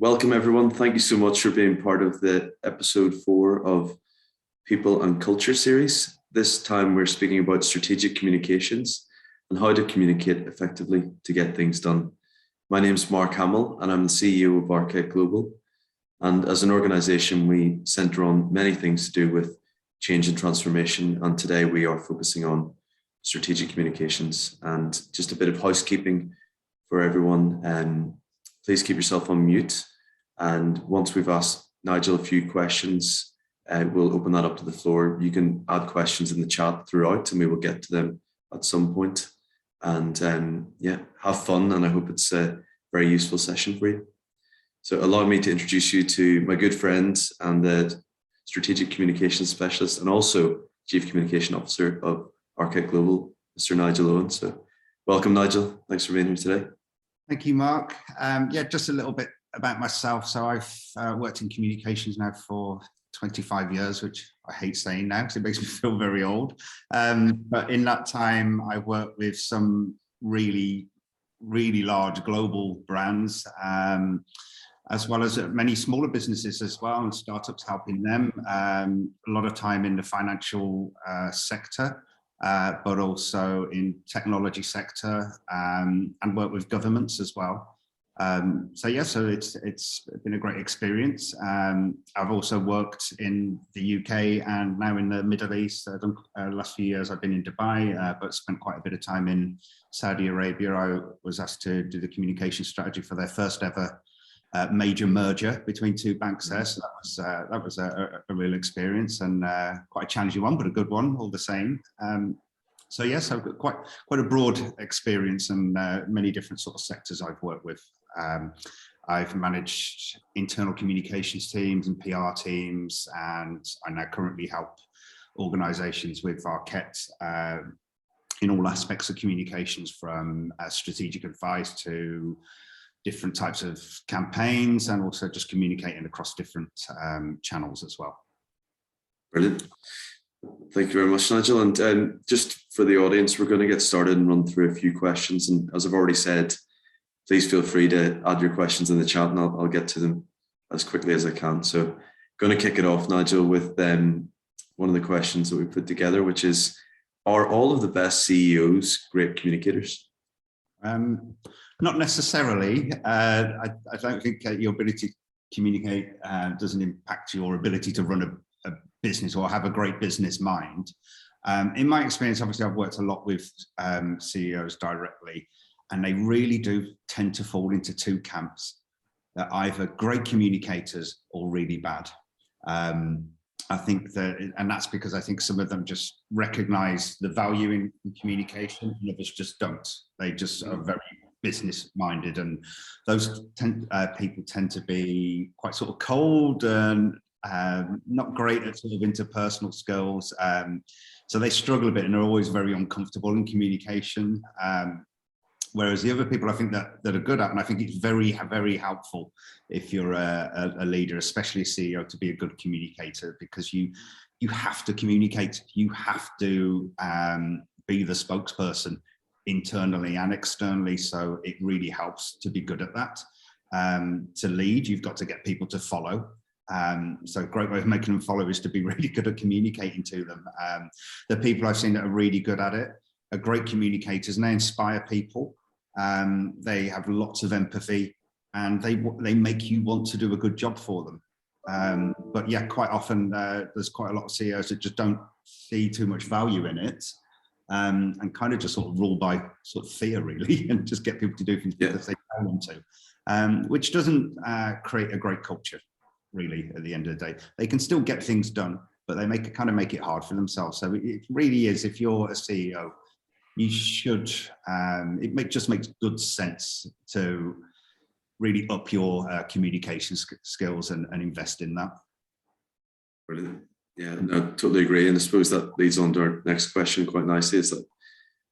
Welcome, everyone. Thank you so much for being part of the episode 4 of People and Culture series. This time we're speaking about strategic communications and how to communicate effectively to get things done. My name is Mark Hamill and I'm the CEO of Architect Global. And as an organization, we center on many things to do with change and transformation. And today we are focusing on strategic communications. And just a bit of housekeeping for everyone. Please keep yourself on mute. And once we've asked Nigel a few questions, we'll open that up to the floor. You can add questions in the chat throughout and we will get to them at some point. And have fun. And I hope it's a very useful session for you. So allow me to introduce you to my good friend and the strategic communications specialist and also Chief Communication Officer of Architect Global, Mr. Nigel Owen. So welcome, Nigel. Thanks for being here today. Thank you, Mark. Just a little bit about myself. So I've worked in communications now for 25 years, which I hate saying now because it makes me feel very old. But in that time, I worked with some really, really large global brands, as well as many smaller businesses as well, and startups helping them. A lot of time in the financial sector. But also in technology sector and work with governments as well. So it's been a great experience. I've also worked in the UK and now in the Middle East. Last few years I've been in Dubai, but spent quite a bit of time in Saudi Arabia. I was asked to do the communication strategy for their first ever major merger between two banks there. So that was a real experience and quite a challenging one, but a good one all the same. I've got quite a broad experience and many different sort of sectors I've worked with. I've managed internal communications teams and PR teams, and I now currently help organizations with Architect in all aspects of communications, from strategic advice to different types of campaigns, and also just communicating across different channels as well. Brilliant. Thank you very much, Nigel. And just for the audience, we're going to get started and run through a few questions. And as I've already said, please feel free to add your questions in the chat and I'll get to them as quickly as I can. So I'm going to kick it off, Nigel, with one of the questions that we put together, which is, are all of the best CEOs great communicators? Not necessarily. I don't think your ability to communicate doesn't impact your ability to run a business or have a great business mind. In my experience, obviously, I've worked a lot with CEOs directly, and they really do tend to fall into two camps. They're either great communicators or really bad. I think and that's because I think some of them just recognize the value in communication, and others just don't. They just are very business minded, and those people tend to be quite sort of cold and not great at sort of interpersonal skills. So they struggle a bit and they're always very uncomfortable in communication. Whereas the other people I think that are good at, and I think it's very, very helpful if you're a leader, especially a CEO, to be a good communicator, because you have to communicate. You have to be the spokesperson internally and externally. So it really helps to be good at that. To lead, you've got to get people to follow. So a great way of making them follow is to be really good at communicating to them. The people I've seen that are really good at it are great communicators, and they inspire people. They have lots of empathy, and they make you want to do a good job for them. But yeah, quite often there's quite a lot of CEOs that just don't see too much value in it, and kind of just sort of rule by sort of fear, really, and just get people to do things that they don't want to, which doesn't create a great culture. Really, at the end of the day, they can still get things done, but they make it hard for themselves. So it really is, if you're a CEO, you should, just makes good sense to really up your communication skills and invest in that. Brilliant. Yeah, I totally agree. And I suppose that leads on to our next question quite nicely. Is that,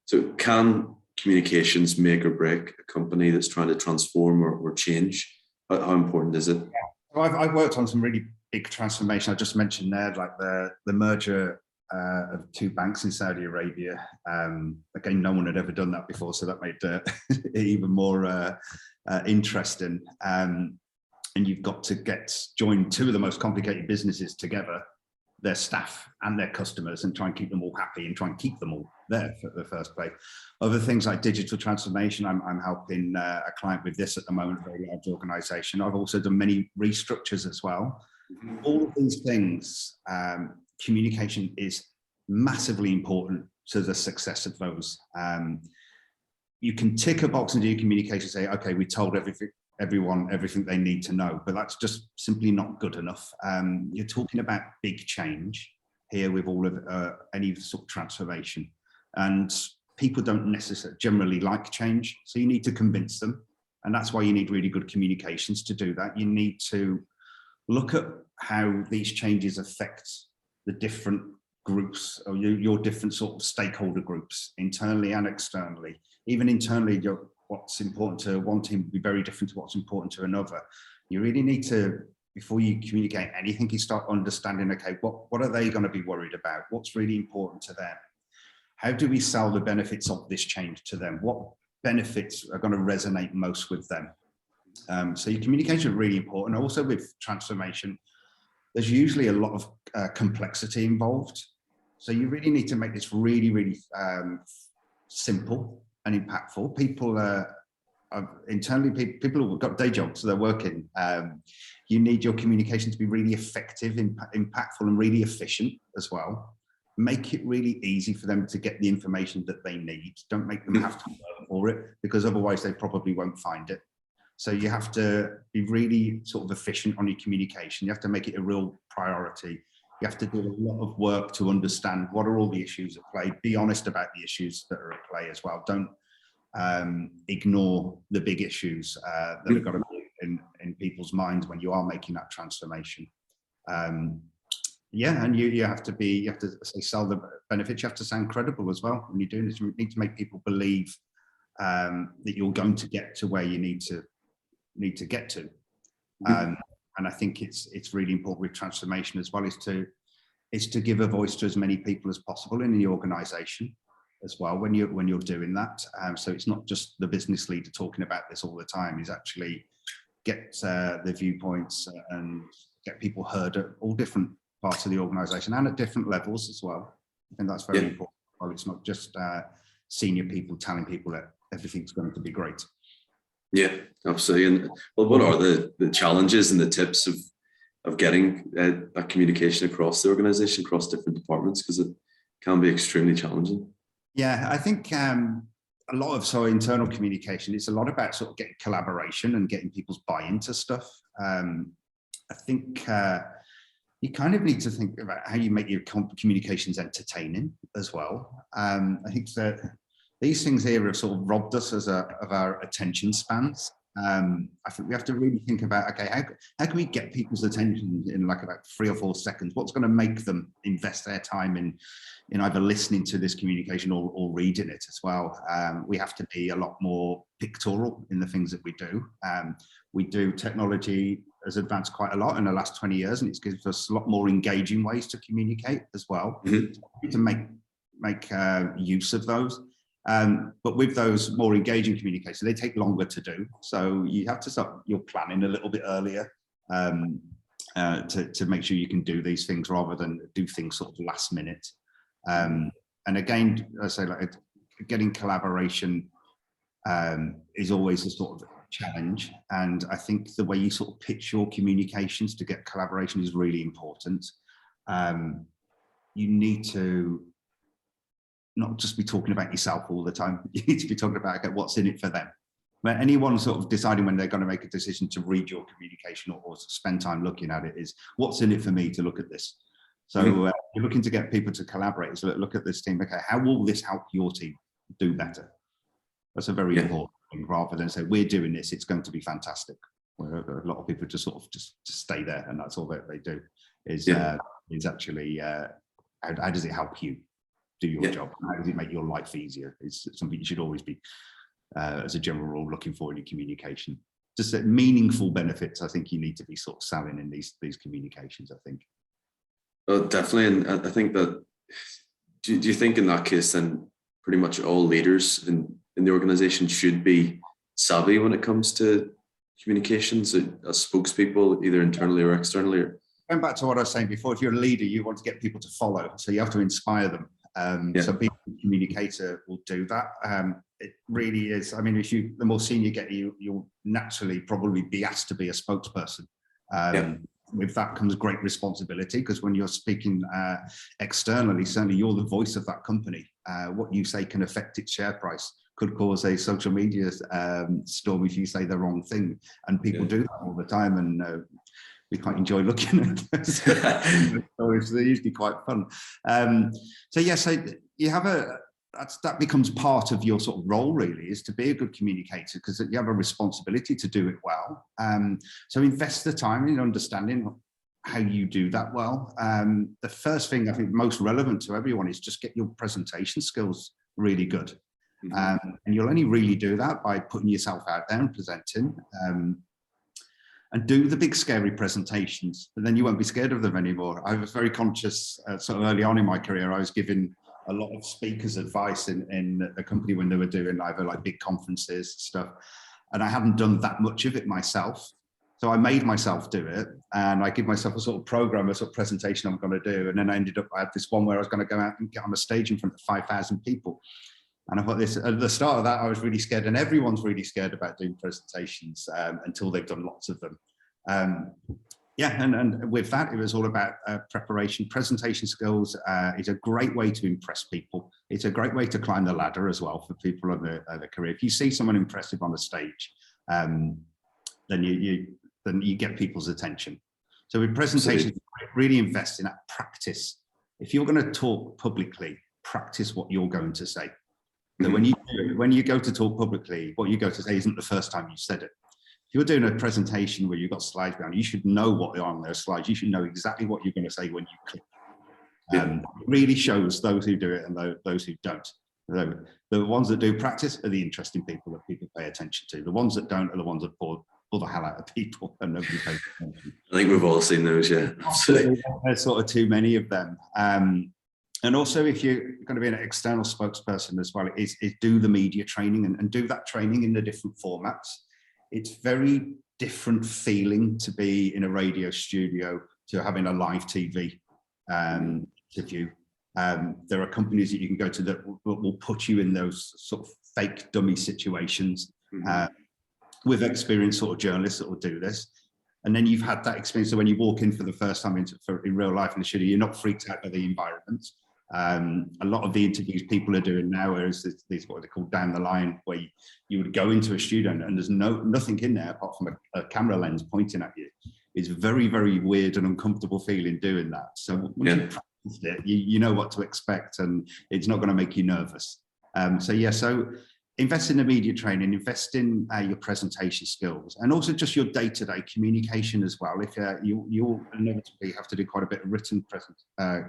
so can communications make or break a company that's trying to transform or change? How important is it? Yeah. So I've worked on some really big transformation. I just mentioned there, like the merger of two banks in Saudi Arabia. Again, no one had ever done that before, so that made it even more interesting. and you've got to join two of the most complicated businesses together, their staff and their customers, and try and keep them all happy and try and keep them all there for the first place. Other things like digital transformation, I'm helping a client with this at the moment, a very large organization. I've also done many restructures as well. All of these things, communication is massively important to the success of those. You can tick a box and do your communication, say, okay, we told everyone everything they need to know, but that's just simply not good enough. You're talking about big change here with all of any sort of transformation, and people don't necessarily generally like change, so you need to convince them, and that's why you need really good communications to do that. You need to look at how these changes affect the different groups, or your different sort of stakeholder groups, internally and externally. Even internally, what's important to one team will be very different to what's important to another. You really need to, before you communicate anything, you start understanding, okay, what are they going to be worried about? What's really important to them? How do we sell the benefits of this change to them? What benefits are going to resonate most with them? So your communication is really important. Also with transformation, there's usually a lot of complexity involved. So you really need to make this really, really simple and impactful. People internally, people who've got day jobs, so they're working. You need your communication to be really effective, impactful, and really efficient as well. Make it really easy for them to get the information that they need. Don't make them have to work for it, because otherwise they probably won't find it. So you have to be really sort of efficient on your communication. You have to make it a real priority. You have to do a lot of work to understand what are all the issues at play. Be honest about the issues that are at play as well. Don't ignore the big issues that have got to be in people's minds when you are making that transformation. Yeah, and you have to say, sell the benefits. You have to sound credible as well when you're doing this. You need to make people believe that you're going to get to where you need to get to. And I think it's really important with transformation as well, is to give a voice to as many people as possible in the organization as well when you're doing that. So it's not just the business leader talking about this all the time. Is actually get the viewpoints and get people heard at all different parts of the organization and at different levels as well. I think that's very important. Well, it's not just senior people telling people that everything's going to be great. Yeah, absolutely. And well, what are the challenges and the tips of getting a communication across the organization, across different departments? Because it can be extremely challenging. Yeah, I think a lot of internal communication, it's a lot about sort of getting collaboration and getting people's buy-in to stuff. I think you kind of need to think about how you make your communications entertaining as well. I think that these things here have sort of robbed us of our attention spans. I think we have to really think about, okay, how can we get people's attention in like about 3 or 4 seconds? What's going to make them invest their time in either listening to this communication or reading it as well? We have to be a lot more pictorial in the things that we do. Technology has advanced quite a lot in the last 20 years, and it gives us a lot more engaging ways to communicate as well. Mm-hmm. To make use of those. But with those more engaging communications, they take longer to do. So you have to start your planning a little bit earlier to make sure you can do these things rather than do things sort of last minute. And again, I say, like, getting collaboration is always a sort of challenge. And I think the way you sort of pitch your communications to get collaboration is really important. You need to not just be talking about yourself all the time. You need to be talking about, okay, what's in it for them. When anyone sort of deciding when they're going to make a decision to read your communication or spend time looking at it, is what's in it for me to look at this. So you're looking to get people to collaborate. So look at this team. Okay, how will this help your team do better? That's a very important thing, rather than say, we're doing this, it's going to be fantastic. Where a lot of people just sort of just stay there, and that's all that they do. Is actually how does it help you do your job? How does it make your life easier? It's something you should always be, as a general rule, looking for in your communication. Just that meaningful benefits, I think you need to be sort of selling in these communications, I think. Oh, definitely. And I think that, do you think in that case, then pretty much all leaders in the organization should be savvy when it comes to communications as spokespeople, either internally or externally? Or? Going back to what I was saying before, if you're a leader, you want to get people to follow, so you have to inspire them. So being a communicator will do that. It really is. I mean, the more senior you get, you'll naturally probably be asked to be a spokesperson. With that comes great responsibility, because when you're speaking externally, certainly you're the voice of that company. What you say can affect its share price, could cause a social media storm if you say the wrong thing. And people do that all the time, and we quite enjoy looking at those stories. They're usually quite fun. So you have that becomes part of your sort of role, really, is to be a good communicator, because you have a responsibility to do it well. So invest the time in understanding how you do that well. The first thing I think most relevant to everyone is just get your presentation skills really good. And you'll only really do that by putting yourself out there and presenting. And do the big scary presentations, and then you won't be scared of them anymore. I was very conscious sort of early on in my career. I was giving a lot of speakers advice in a company when they were doing either like big conferences stuff, and I hadn't done that much of it myself. So I made myself do it, and I give myself a sort of program, a sort of presentation I'm going to do. And then I had this one where I was going to go out and get on a stage in front of 5,000 people. And I thought this, at the start of that, I was really scared, and everyone's really scared about doing presentations until they've done lots of them. And with that, it was all about preparation. Presentation skills is a great way to impress people. It's a great way to climb the ladder as well for people on their career. If you see someone impressive on the stage, then you get people's attention. So with presentations, really invest in that practice. If you're going to talk publicly, practice what you're going to say. So when you go to talk publicly, what you go to say isn't the first time you said it. If you're doing a presentation where you've got slides behind, you should know what are on those slides. You should know exactly what you're going to say when you click. It really shows those who do it and those who don't. The ones that do practice are the interesting people that people pay attention to. The ones that don't are the ones that bore the hell out of people and nobody pays attention. I think we've all seen those, yeah. Absolutely. There's sort of too many of them. And also, if you're going to be an external spokesperson as well, is do the media training and do that training in the different formats. It's very different feeling to be in a radio studio to having a live TV interview. There are companies that you can go to that will put you in those sort of fake dummy situations with experienced sort of journalists that will do this. And then you've had that experience. So when you walk in for the first time in real life in the studio, you're not freaked out by the environment. A lot of the interviews people are doing now is these what they call down the line, where you would go into a studio and there's nothing in there apart from a camera lens pointing at you. It's very, very weird and uncomfortable feeling doing that. So once you practiced it, you know what to expect, and it's not going to make you nervous. So invest in the media training, invest in your presentation skills, and also just your day-to-day communication as well. If you'll inevitably have to do quite a bit of written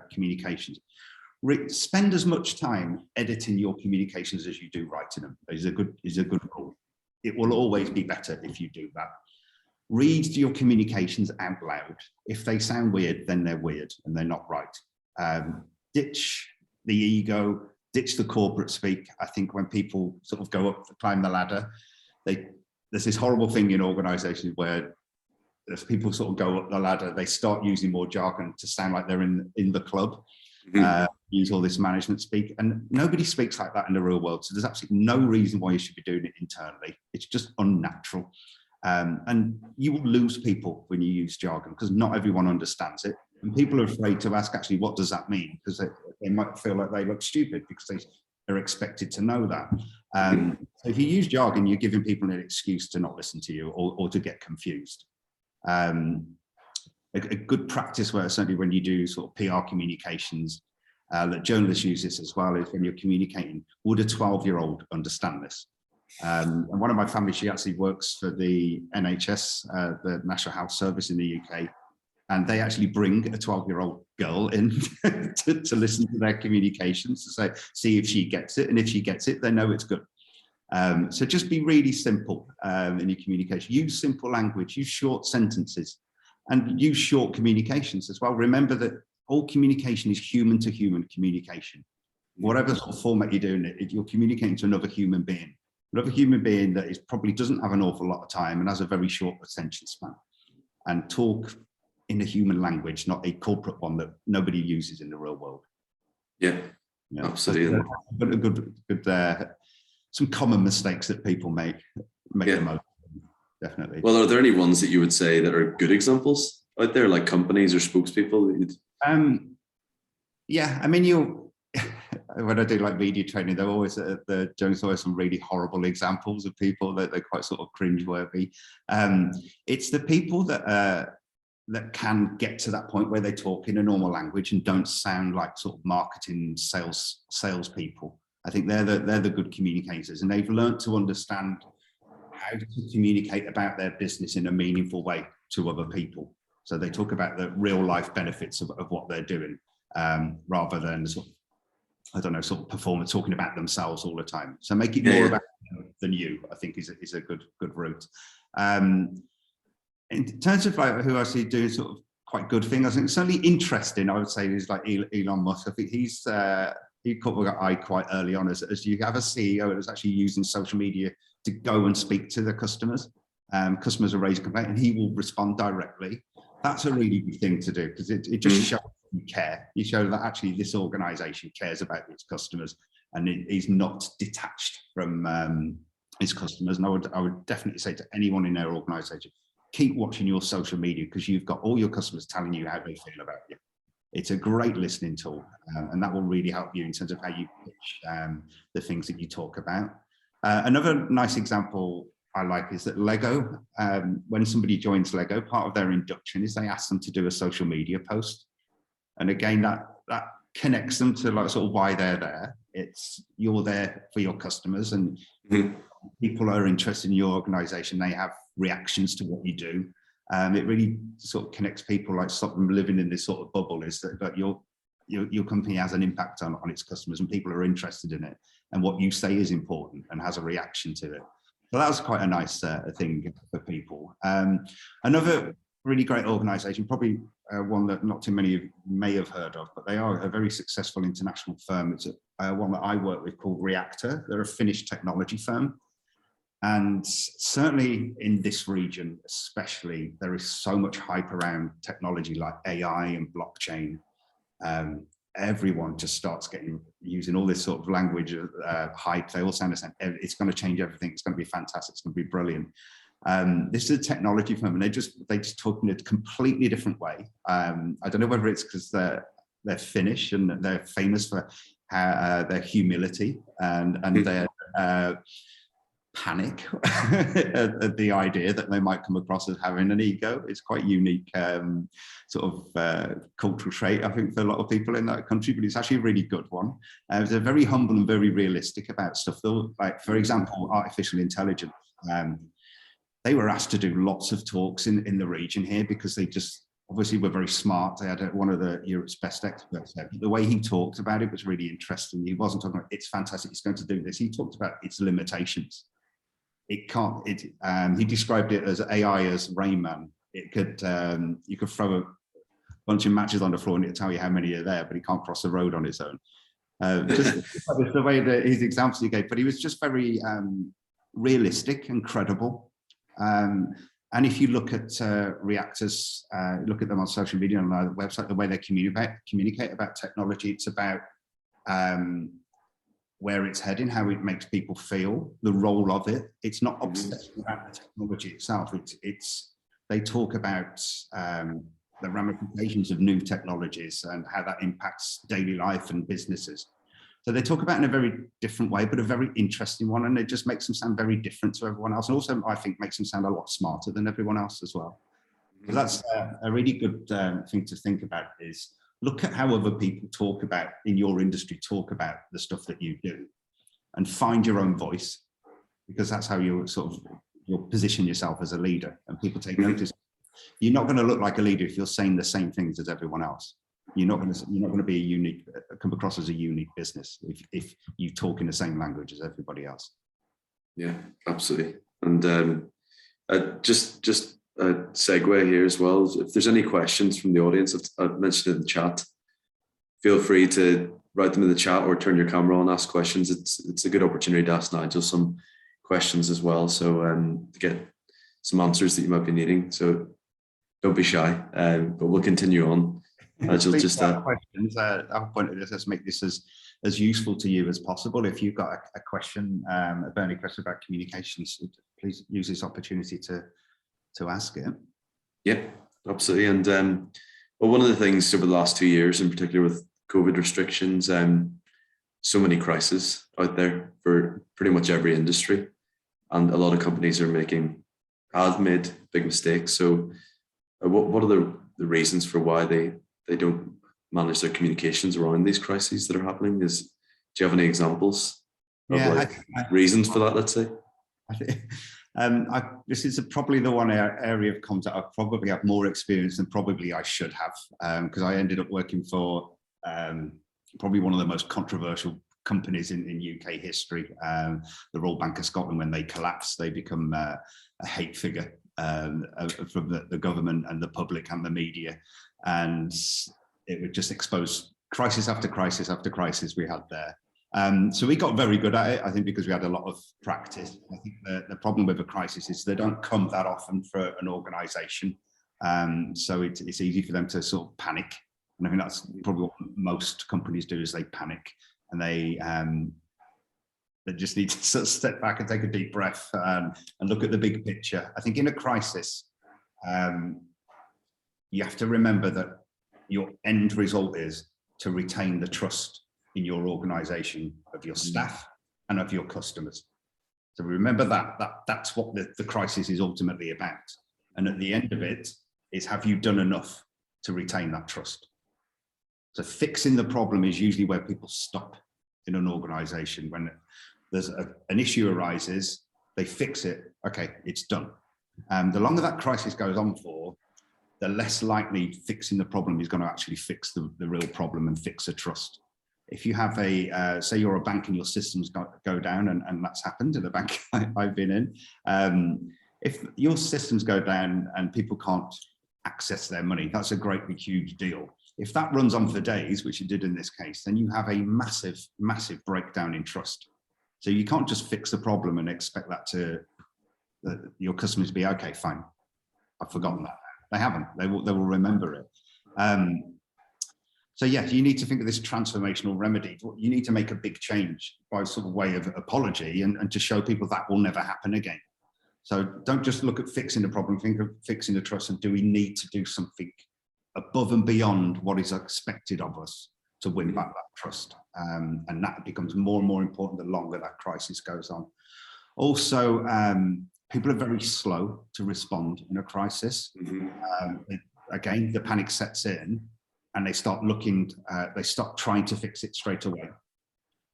communications. Spend as much time editing your communications as you do writing them. Is a good rule. It will always be better if you do that. Read your communications out loud. If they sound weird, then they're weird and they're not right. Ditch the ego, ditch the corporate speak. I think when people sort of go up to climb the ladder, there's this horrible thing in organizations where as people sort of go up the ladder, they start using more jargon to sound like they're in the club. Use all this management speak, and nobody speaks like that in the real world. So there's absolutely no reason why you should be doing it internally. It's just unnatural. And you will lose people when you use jargon because not everyone understands it. And people are afraid to ask, actually, what does that mean? Because they might feel like they look stupid because they're expected to know that. So if you use jargon, you're giving people an excuse to not listen to you or to get confused. A good practice where certainly when you do sort of PR communications, that journalists use this as well, is when you're communicating, would a 12-year-old understand this? And one of my family, she actually works for the NHS, the National Health Service in the UK, and they actually bring a 12-year-old girl in to listen to their communications, to say, see if she gets it, and if she gets it, they know it's good. So just be really simple in your communication. Use simple language, use short sentences, and use short communications as well. Remember that all communication is human to human communication. Whatever sort of format you're doing it, you're communicating to another human being. Love a human being that is probably doesn't have an awful lot of time and has a very short attention span, and talk in a human language, not a corporate one that nobody uses in the real world. Yeah, absolutely. But a good, some common mistakes that people make the most. Definitely. Well, are there any ones that you would say that are good examples out there, like companies or spokespeople? Yeah, I mean, when I do like media training, they're always there's always some really horrible examples of people that they're quite sort of cringeworthy. It's the people that can get to that point where they talk in a normal language and don't sound like sort of marketing salespeople. I think they're the good communicators, and they've learned to understand how to communicate about their business in a meaningful way to other people. So they talk about the real life benefits of what they're doing, rather than sort of performance, talking about themselves all the time. So make it more about them than you, I think is a good route. In terms of like who I see doing sort of quite good things, I think certainly interesting, I would say, is like Elon Musk. I think he caught my eye quite early on as you have a CEO that was actually using social media to go and speak to the customers. Customers are raising complaint and he will respond directly. That's a really good thing to do, because it just shows you care. You show that actually this organization cares about its customers and it is not detached from its customers. And I would definitely say to anyone in their organization, keep watching your social media, because you've got all your customers telling you how they feel about you. It's a great listening tool, and that will really help you in terms of how you pitch the things that you talk about. Another nice example I like is that Lego, when somebody joins Lego, part of their induction is they ask them to do a social media post. And again, that connects them to like sort of why they're there. It's you're there for your customers, and people are interested in your organization. They have reactions to what you do. It really sort of connects people, like stop them living in this sort of bubble, is that your company has an impact on its customers and people are interested in it, and what you say is important and has a reaction to it. So that was quite a nice thing for people. Another really great organization, probably one that not too many of you may have heard of, but they are a very successful international firm. It's one that I work with called Reactor. They're a Finnish technology firm. And certainly in this region, especially, there is so much hype around technology like AI and blockchain. Everyone just starts using all this sort of language hype. They all sound the same. It's going to change everything. It's going to be fantastic. It's going to be brilliant. This is a technology firm, and they just talk in a completely different way. I don't know whether it's because they're Finnish and they're famous for their humility and their panic at the idea that they might come across as having an ego. It's quite unique sort of cultural trait, I think, for a lot of people in that country, but it's actually a really good one. They're very humble and very realistic about stuff. Like, for example, artificial intelligence. They were asked to do lots of talks in the region here because they just obviously were very smart. They had one of Europe's best experts there. But the way he talked about it was really interesting. He wasn't talking about it's fantastic, it's going to do this. He talked about its limitations. It can't. He described it as AI as Rain Man. It could you could throw a bunch of matches on the floor and it'll tell you how many are there, but he can't cross the road on his own. Just the way that his examples he gave, but he was just very realistic and credible. And if you look at Reactors, look at them on social media and on their website, the way they communicate about technology, it's about where it's heading, how it makes people feel, the role of it. It's not obsessed about the technology itself. They talk about the ramifications of new technologies and how that impacts daily life and businesses. So they talk about it in a very different way, but a very interesting one, and it just makes them sound very different to everyone else. And also, I think, makes them sound a lot smarter than everyone else as well. So that's a really good thing to think about, is look at how other people talk about, in your industry, talk about the stuff that you do, and find your own voice, because that's how you'll position yourself as a leader, and people take notice. You're not going to look like a leader if you're saying the same things as everyone else. You're not going to come across as a unique business if you talk in the same language as everybody else. Yeah, absolutely. And just a segue here as well. If there's any questions from the audience, I've mentioned it in the chat, feel free to write them in the chat or turn your camera on, ask questions. It's a good opportunity to ask Nigel some questions as well. So to get some answers that you might be needing. So don't be shy, but we'll continue on. Nigel, just questions. Our point of this is make this as useful to you as possible. If you've got a question, a burning question about communications, please use this opportunity to ask it. Yeah, absolutely. And well, one of the things over the last 2 years, in particular with COVID restrictions, so many crises out there for pretty much every industry, and a lot of companies have made big mistakes. So, what are the reasons for why they don't manage their communications around these crises that are happening? Do you have any examples of reasons for that? Let's say. This is probably the one area of content I probably have more experience than probably I should have, because I ended up working for probably one of the most controversial companies in UK history, the Royal Bank of Scotland. When they collapsed, they become a hate figure from the government and the public and the media, and it would just expose crisis after crisis after crisis we had there. So we got very good at it, I think, because we had a lot of practice. I think the problem with a crisis is they don't come that often for an organisation, so it's easy for them to sort of panic. And I think that's probably what most companies do, is they panic, and they just need to sort of step back and take a deep breath and look at the big picture. I think in a crisis, you have to remember that your end result is to retain the trust in your organisation of your staff and of your customers. So remember that's what the crisis is ultimately about. And at the end of it is, have you done enough to retain that trust? So fixing the problem is usually where people stop in an organisation. When there's an issue arises, they fix it, okay, it's done. The longer that crisis goes on for, the less likely fixing the problem is going to actually fix the real problem and fix the trust. If you have say you're a bank and your systems go down, and that's happened at the bank I've been in, if your systems go down and people can't access their money, that's a great big huge deal. If that runs on for days, which it did in this case, then you have a massive, massive breakdown in trust. So you can't just fix the problem and expect that your customers to be, okay, fine, I've forgotten that. They haven't. They will remember it. So yeah, you need to think of this transformational remedy. You need to make a big change by sort of way of apology, and to show people that will never happen again. So don't just look at fixing the problem, think of fixing the trust, and do we need to do something above and beyond what is expected of us to win back that trust? And that becomes more and more important the longer that crisis goes on. Also, people are very slow to respond in a crisis. Again, the panic sets in, and they start trying to fix it straight away.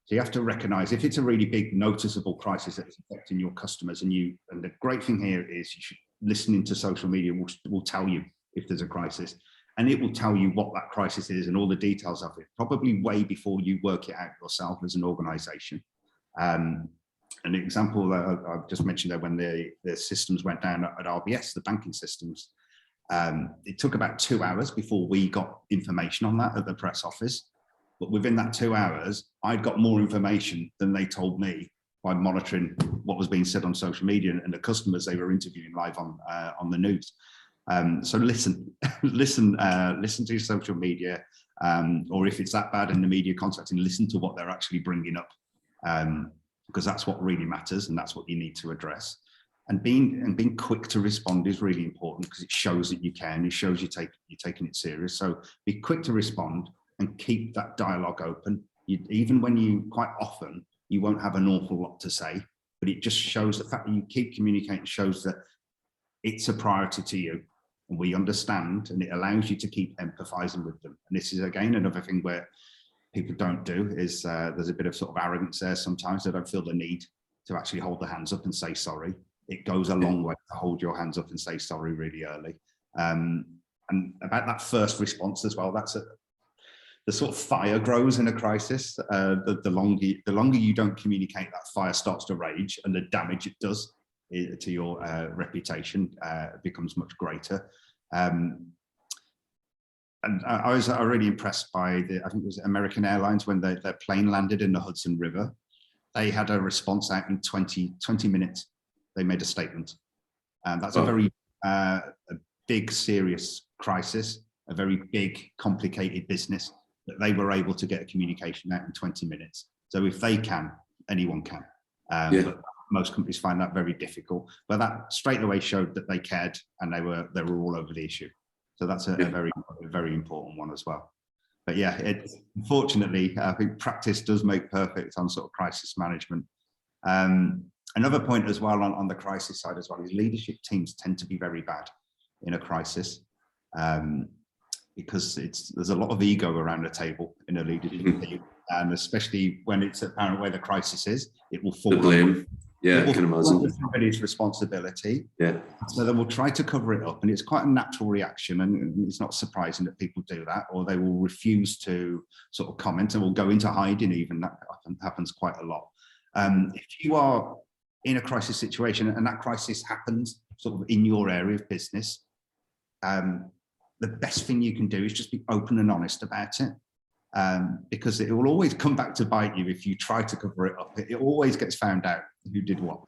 So you have to recognize if it's a really big noticeable crisis that is affecting your customers, and the great thing here is you should listening to social media will tell you if there's a crisis, and it will tell you what that crisis is and all the details of it, probably way before you work it out yourself as an organization. An example that I've just mentioned there, when the systems went down at RBS, the banking systems, it took about 2 hours before we got information on that at the press office. But within that 2 hours, I'd got more information than they told me by monitoring what was being said on social media and the customers they were interviewing live on the news. So listen to your social media, or if it's that bad in the media contacting, listen to what they're actually bringing up, because that's what really matters, and that's what you need to address. And being quick to respond is really important, because it shows that you can. It shows you're taking it serious. So be quick to respond and keep that dialogue open. Even when quite often you won't have an awful lot to say, but it just shows the fact that you keep communicating shows that it's a priority to you, and we understand, and it allows you to keep empathizing with them. And this is again another thing where people don't do is there's a bit of sort of arrogance there sometimes. They don't feel the need to actually hold their hands up and say sorry. It goes a long way to hold your hands up and say sorry really early. And about that first response as well, the sort of fire grows in a crisis. The longer you don't communicate, that fire starts to rage, and the damage it does to your reputation becomes much greater. And I was really impressed by I think it was American Airlines, when their plane landed in the Hudson River. they had a response out in 20 minutes. They made a statement. And that's Oh. a very a big, serious crisis, a very big, complicated business, that they were able to get a communication out in 20 minutes. So if they can, anyone can. But most companies find that very difficult. But that straight away showed that they cared, and they were all over the issue. So that's a very important one as well. But yeah, unfortunately, I think practice does make perfect on sort of crisis management. Another point as well on the crisis side as well is leadership teams tend to be very bad in a crisis, because there's a lot of ego around the table in a leadership team, and especially when it's apparent where the crisis is, it will fall. The blame. Yeah, I can imagine. It's somebody's responsibility. Yeah. So they will try to cover it up, and it's quite a natural reaction, and it's not surprising that people do that, or they will refuse to sort of comment and will go into hiding. Even that often happens quite a lot. If you are in a crisis situation and that crisis happens sort of in your area of business, the best thing you can do is just be open and honest about it. Because it will always come back to bite you if you try to cover it up. It always gets found out who did what.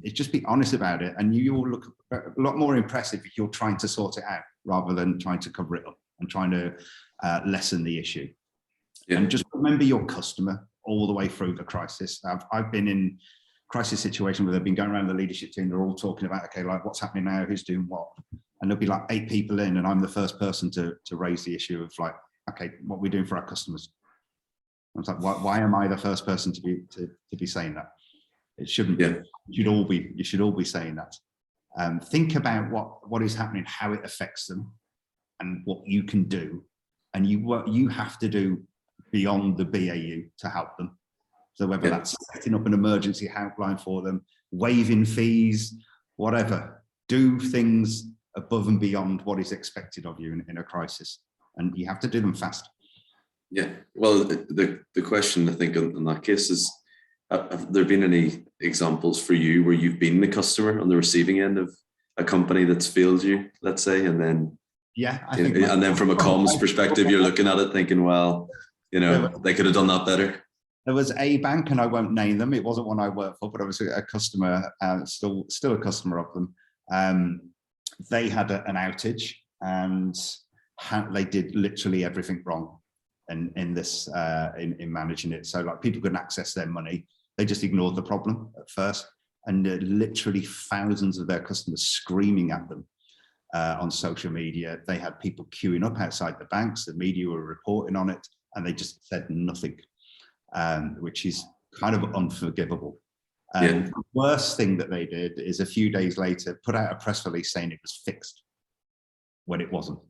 It's just be honest about it, and you will look a lot more impressive if you're trying to sort it out rather than trying to cover it up and trying to lessen the issue. Yeah. And just remember your customer all the way through the crisis. I've been in crisis situations where they've been going around the leadership team, they're all talking about, okay, like what's happening now, who's doing what? And there'll be like 8 people in, and I'm the first person to raise the issue of like, okay, what are we doing for our customers? I was like, why am I the first person to be saying that? It shouldn't be. You should all be saying that. Think about what is happening, how it affects them, and what you can do, and what you have to do beyond the BAU to help them. So whether that's setting up an emergency helpline for them, waiving fees, whatever, do things above and beyond what is expected of you in a crisis. And you have to do them fast. Yeah, well, the question I think in that case is, have there been any examples for you where you've been the customer on the receiving end of a company that's failed you, let's say, and then I think, and then from a comms perspective, you're looking at it thinking, well, they could have done that better. There was a bank, and I won't name them. It wasn't one I worked for, but I was a customer, still a customer of them. They had an outage, and they did literally everything wrong in managing it. So like people couldn't access their money. They just ignored the problem at first, and literally thousands of their customers screaming at them on social media. They had people queuing up outside the banks. The media were reporting on it, and they just said nothing, which is kind of unforgivable. The worst thing that they did is a few days later put out a press release saying it was fixed when it wasn't.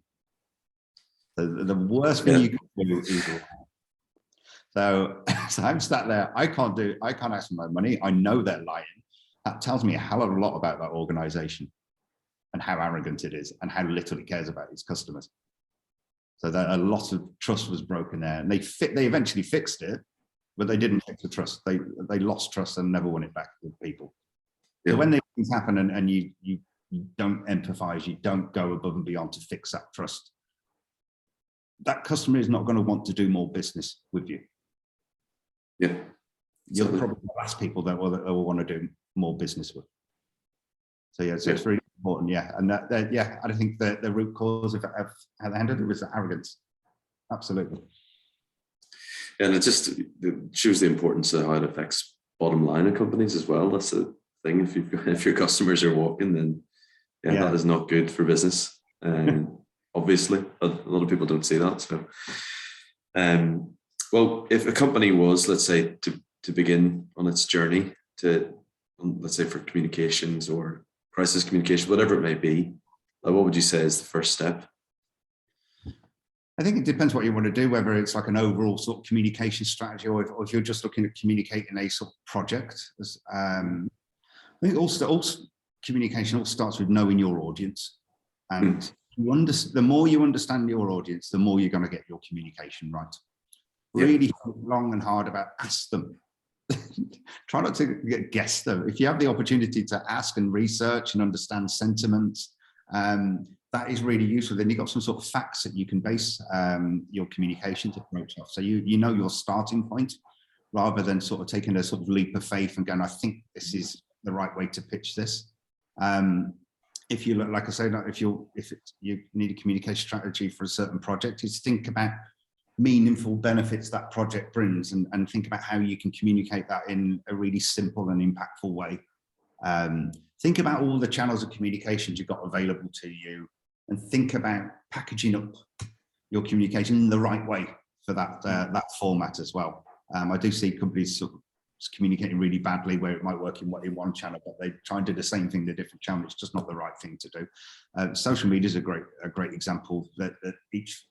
The worst thing you can do is lie. So I'm sat there. I can't ask for my money. I know they're lying. That tells me a hell of a lot about that organization and how arrogant it is and how little it cares about its customers. So that a lot of trust was broken there, and they eventually fixed it, but they didn't fix the trust. They lost trust and never won it back with people. So when these things happen and you don't empathize, you don't go above and beyond to fix that trust, that customer is not going to want to do more business with you. Yeah. You're probably the last people that will want to do more business with. So it's really important. And I think the root cause of how they handled it was the arrogance. Absolutely. And it just shows the importance of how it affects bottom line of companies as well. That's the thing. If your customers are walking, then that is not good for business. Obviously, a lot of people don't see that. So, well, if a company was, let's say, to begin on its journey let's say for communications or crisis communication, whatever it may be, what would you say is the first step? I think it depends what you want to do, whether it's like an overall sort of communication strategy or if you're just looking at communicating a sort of project. I think also communication all starts with knowing your audience. And the more you understand your audience, the more you're going to get your communication right. Really think long and hard about ask them. Try not to guess them. If you have the opportunity to ask and research and understand sentiments, that is really useful. Then you've got some sort of facts that you can base your communication approach off. So you know your starting point rather than sort of taking a sort of leap of faith and going, I think this is the right way to pitch this. If you look, like I say, if you need a communication strategy for a certain project, is think about meaningful benefits that project brings, and think about how you can communicate that in a really simple and impactful way. Think about all the channels of communications you've got available to you, and think about packaging up your communication in the right way for that that format as well. I do see companies sort of communicating really badly where it might work in one channel, but they try and do the same thing in a different channel. It's just not the right thing to do. Social media is a great example that each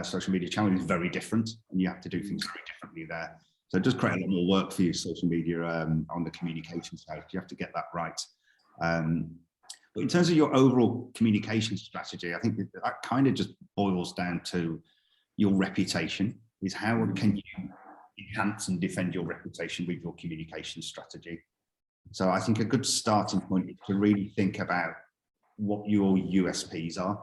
social media channel is very different, and you have to do things very differently there. So it does create a lot more work for you, social media, on the communication side. You have to get that right. But in terms of your overall communication strategy, I think that kind of just boils down to your reputation. Is how can you enhance and defend your reputation with your communication strategy? So I think a good starting point is to really think about what your USPs are.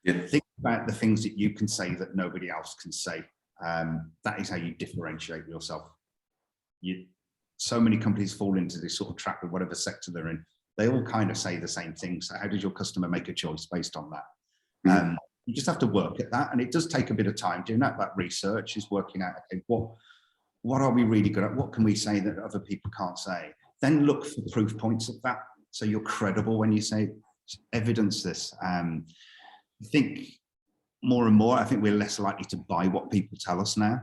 Yeah. Think about the things that you can say that nobody else can say. That is how you differentiate yourself. So many companies fall into this sort of trap of whatever sector they're in. They all kind of say the same thing. So how does your customer make a choice based on that? Mm-hmm. You just have to work at that, and it does take a bit of time. Doing that research is working out, okay, what are we really good at? What can we say that other people can't say? Then look for proof points of that, so you're credible when you say, evidence this. I think more and more, I think we're less likely to buy what people tell us now.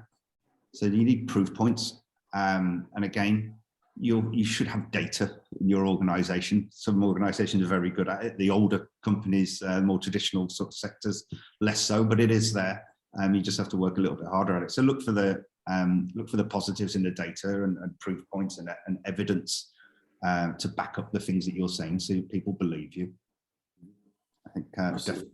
So you need proof points, and again, you should have data in your organization. Some organizations are very good at it. The older companies, more traditional sort of sectors, less so, but it is there. You just have to work a little bit harder at it. So look for the positives in the data, and proof points and evidence to back up the things that you're saying, so people believe you. I think definitely.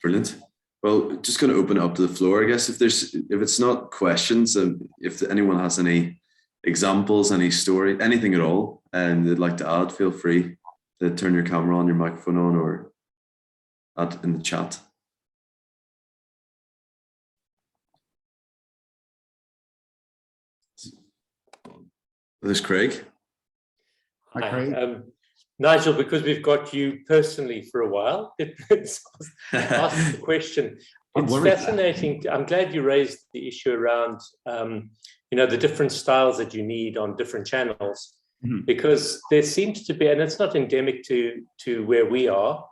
Brilliant. Well, just going to open it up to the floor, I guess. If it's not questions, if anyone has any examples, any story, anything at all, and they'd like to add, feel free to turn your camera on, your microphone on, or add in the chat. There's Craig. Hi, Craig. Nigel, because we've got you personally for a while, ask the question. It's fascinating. I'm glad you raised the issue around, the different styles that you need on different channels, because there seems to be, and it's not endemic to where we are,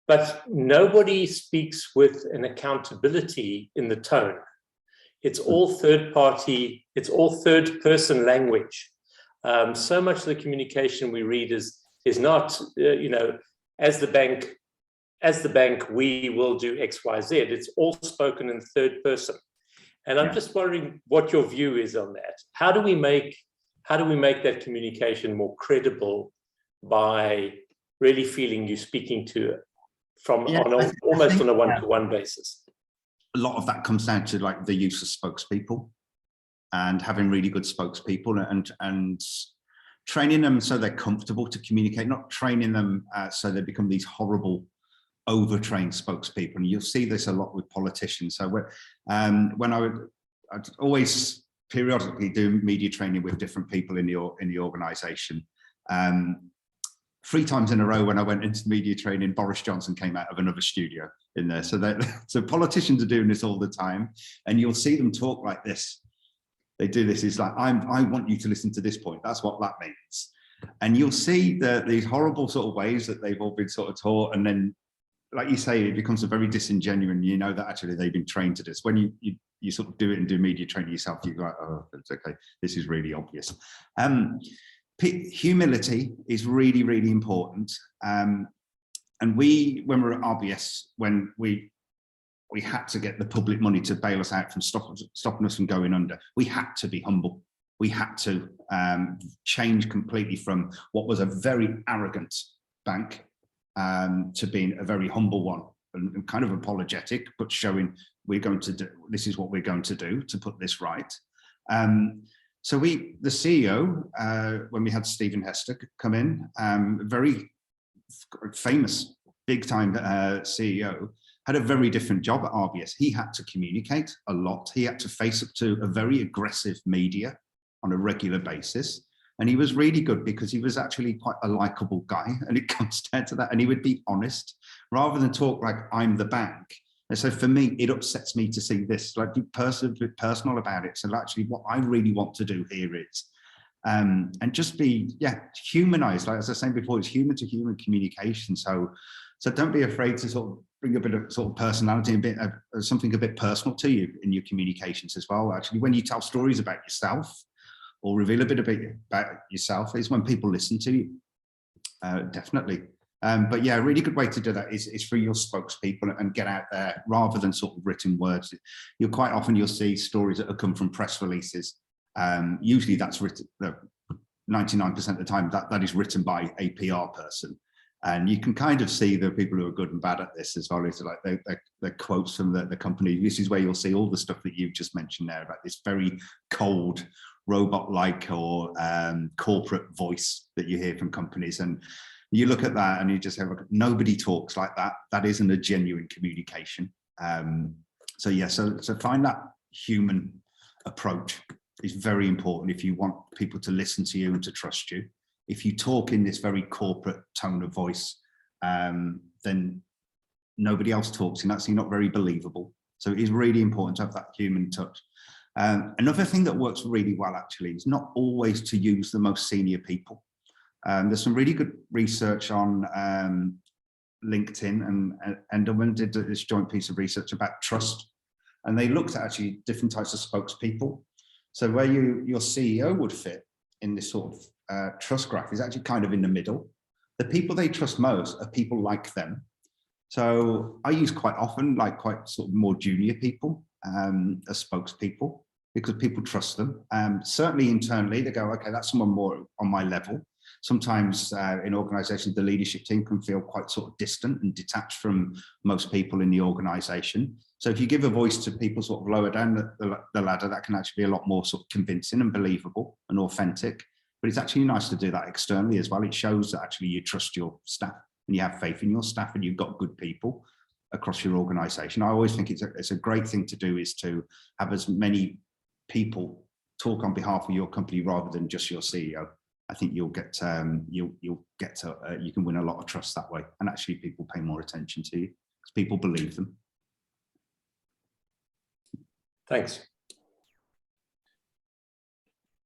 but nobody speaks with an accountability in the tone. It's all third party, it's all third person language. So much of the communication we read is not, as the bank, we will do X, Y, Z. It's all spoken in third person. And I'm just wondering what your view is on that. How do we make that communication more credible by really feeling you speaking to it almost on a one-to-one basis? A lot of that comes down to like the use of spokespeople, and having really good spokespeople, and training them so they're comfortable to communicate, not training them so they become these horrible overtrained spokespeople. And you'll see this a lot with politicians. So when I'd always periodically do media training with different people in the organization. 3 times in a row when I went into media training, Boris Johnson came out of another studio in there. So politicians are doing this all the time, and you'll see them talk like this. They do this. It's like, I want you to listen to this point. That's what that means. And you'll see these horrible sort of ways that they've all been sort of taught. And then, like you say, it becomes a very disingenuous, and you know that actually they've been trained to this. When you sort of do it and do media training yourself, you go, oh, it's okay. This is really obvious. Humility is really, really important. And when we're at RBS, when we had to get the public money to bail us out from stopping us from going under, we had to be humble. We had to change completely from what was a very arrogant bank to being a very humble one, and kind of apologetic, but showing this is what we're going to do to put this right. So the CEO, when we had Stephen Hester come in, very famous, big time CEO, had a very different job at RBS. He had to communicate a lot. He had to face up to a very aggressive media on a regular basis. And he was really good because he was actually quite a likable guy. And it comes down to that. And he would be honest rather than talk like I'm the bank. And so for me, it upsets me to see this, like be personal about it. So actually what I really want to do here is, and just be, humanized. Like as I was saying before, it's human to human communication. So don't be afraid to sort of bring a bit of sort of personality, a bit of something a bit personal to you in your communications as well. Actually, when you tell stories about yourself or reveal a bit about yourself is when people listen to you, definitely. But yeah, a really good way to do that is for your spokespeople and get out there rather than sort of written words. You'll see stories that have come from press releases. Usually that's written, 99% of the time that is written by a PR person. And you can kind of see the people who are good and bad at this as well. It's like the quotes from the company. This is where you'll see all the stuff that you've just mentioned there about this very cold, robot-like or corporate voice that you hear from companies. And you look at that and you just have, nobody talks like that. That isn't a genuine communication. So find that human approach is very important if you want people to listen to you and to trust you. If you talk in this very corporate tone of voice, then nobody else talks and that's not very believable. So it is really important to have that human touch. Another thing that works really well actually is not always to use the most senior people. There's some really good research on LinkedIn, and Endelman did this joint piece of research about trust, and they looked at actually different types of spokespeople. So where your CEO would fit in this sort of trust graph is actually kind of in the middle. The people they trust most are people like them. So I use quite often like quite sort of more junior people as spokespeople because people trust them. Certainly internally, they go, okay, that's someone more on my level. Sometimes in organizations, the leadership team can feel quite sort of distant and detached from most people in the organization. So if you give a voice to people sort of lower down the ladder, that can actually be a lot more sort of convincing and believable and authentic. But it's actually nice to do that externally as well. It shows that actually you trust your staff and you have faith in your staff and you've got good people across your organization. I always think it's a great thing to do is to have as many people talk on behalf of your company rather than just your CEO. I think you can win a lot of trust that way, and actually people pay more attention to you because people believe them. Thanks.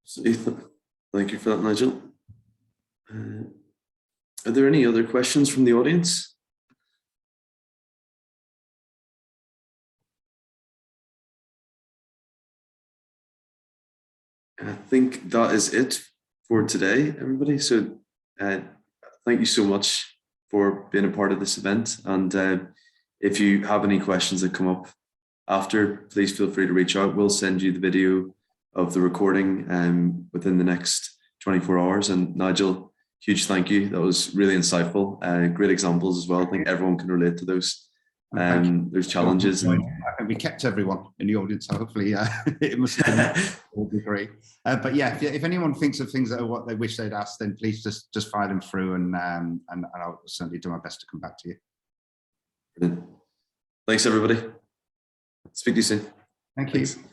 So, thank you for that, Nigel. Are there any other questions from the audience? I think that is it for today, everybody. So thank you so much for being a part of this event. And if you have any questions that come up after, please feel free to reach out. We'll send you the video of the recording within the next 24 hours. And Nigel, huge thank you. That was really insightful. Great examples as well. I think everyone can relate to those. There's challenges. I think we kept everyone in the audience, so hopefully it must have been all be great. But yeah, if anyone thinks of things that are what they wish they'd asked, then please just fire them through, and I'll certainly do my best to come back to you. Brilliant. Thanks, everybody. Speak to you soon. Thank you. Thanks.